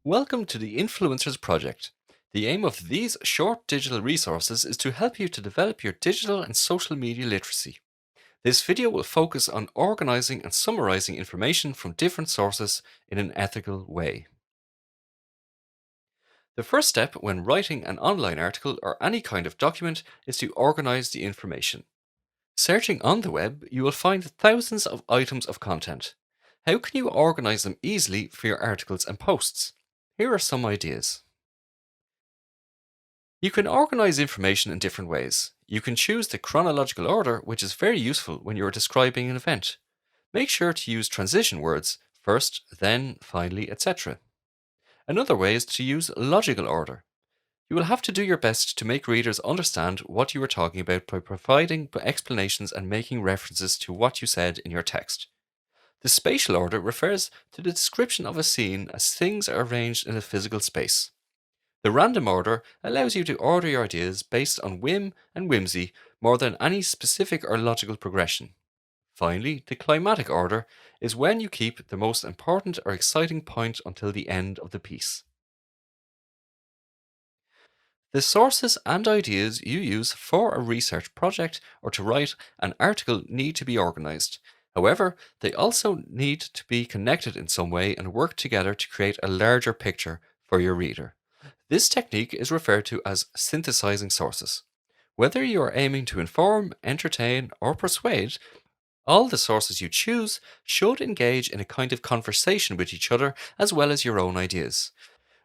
Welcome to the Influencers Project. The aim of these short digital resources is to help you to develop your digital and social media literacy. This video will focus on organizing and summarizing information from different sources in an ethical way. The first step when writing an online article or any kind of document is to organize the information. Searching on the web, you will find thousands of items of content. How can you organize them easily for your articles and posts? Here are some ideas. You can organize information in different ways. You can choose the chronological order, which is very useful when you are describing an event. Make sure to use transition words first, then, finally, etc. Another way is to use logical order. You will have to do your best to make readers understand what you are talking about by providing explanations and making references to what you said in your text. The spatial order refers to the description of a scene as things are arranged in a physical space. The random order allows you to order your ideas based on whim and whimsy more than any specific or logical progression. Finally, the climatic order is when you keep the most important or exciting point until the end of the piece. The sources and ideas you use for a research project or to write an article need to be organized. However, they also need to be connected in some way and work together to create a larger picture for your reader. This technique is referred to as synthesizing sources. Whether you are aiming to inform, entertain, or persuade, all the sources you choose should engage in a kind of conversation with each other as well as your own ideas.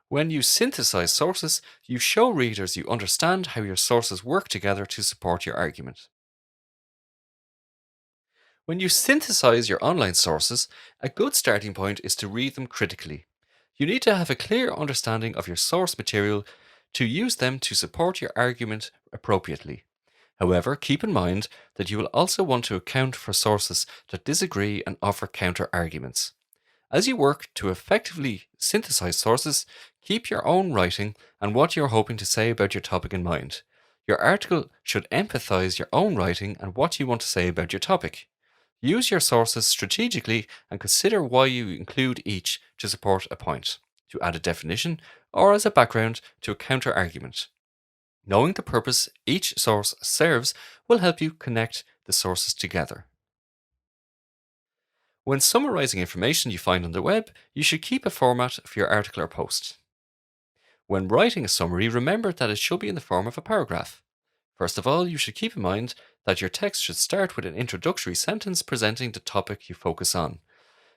When you synthesize sources, you show readers you understand how your sources work together to support your argument. When you synthesize your online sources, a good starting point is to read them critically. You need to have a clear understanding of your source material to use them to support your argument appropriately. However, keep in mind that you will also want to account for sources that disagree and offer counter arguments. As you work to effectively synthesize sources, keep your own writing and what you're hoping to say about your topic in mind. Your article should empathize your own writing and what you want to say about your topic. Use your sources strategically and consider why you include each to support a point, to add a definition, or as a background to a counter argument. Knowing the purpose each source serves will help you connect the sources together. When summarizing information you find on the web, you should keep a format for your article or post. When writing a summary, remember that it should be in the form of a paragraph. First of all, you should keep in mind that your text should start with an introductory sentence presenting the topic you focus on.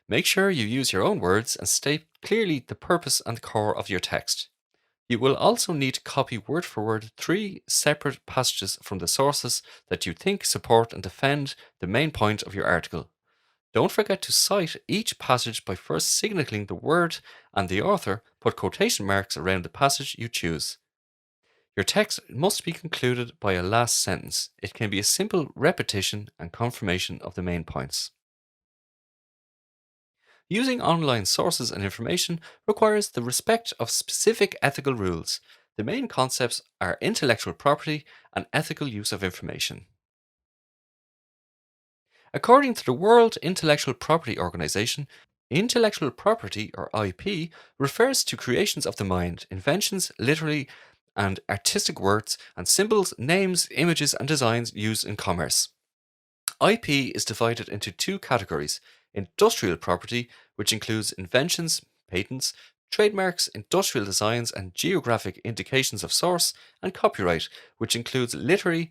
Make sure you use your own words and state clearly the purpose and core of your text. You will also need to copy word for word 3 separate passages from the sources that you think support and defend the main point of your article. Don't forget to cite each passage by first signaling the word and the author. Put quotation marks around the passage you choose. Your text must be concluded by a last sentence. It can be a simple repetition and confirmation of the main points. Using online sources and information requires the respect of specific ethical rules. The main concepts are intellectual property and ethical use of information. According to the World Intellectual Property Organization, intellectual property, or IP, refers to creations of the mind, inventions, literary and artistic works, and symbols, names, images, and designs used in commerce. IP is divided into two categories: industrial property, which includes inventions, patents, trademarks, industrial designs, and geographic indications of source, and copyright, which includes literary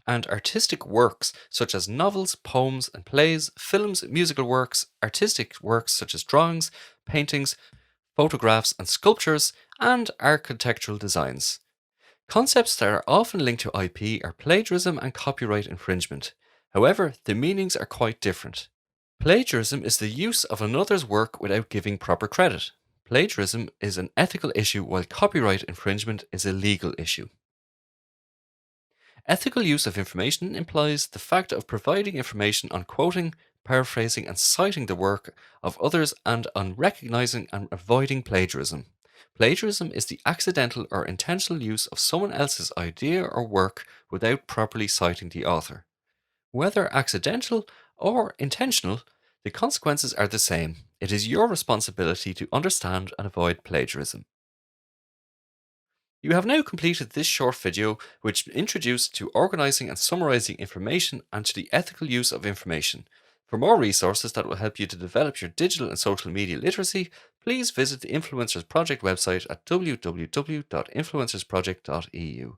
and artistic works such as novels, poems, and plays, films, musical works, artistic works such as drawings, paintings, photographs, and sculptures, and architectural designs. Concepts that are often linked to IP are plagiarism and copyright infringement. However, the meanings are quite different. Plagiarism is the use of another's work without giving proper credit. Plagiarism is an ethical issue, while copyright infringement is a legal issue. Ethical use of information implies the fact of providing information on quoting, paraphrasing, and citing the work of others and on recognizing and avoiding plagiarism. Plagiarism is the accidental or intentional use of someone else's idea or work without properly citing the author. Whether accidental or intentional, the consequences are the same. It is your responsibility to understand and avoid plagiarism. You have now completed this short video which introduced to organizing and summarizing information and to the ethical use of information. For more resources that will help you to develop your digital and social media literacy, please visit the Influencers Project website at www.influencersproject.eu.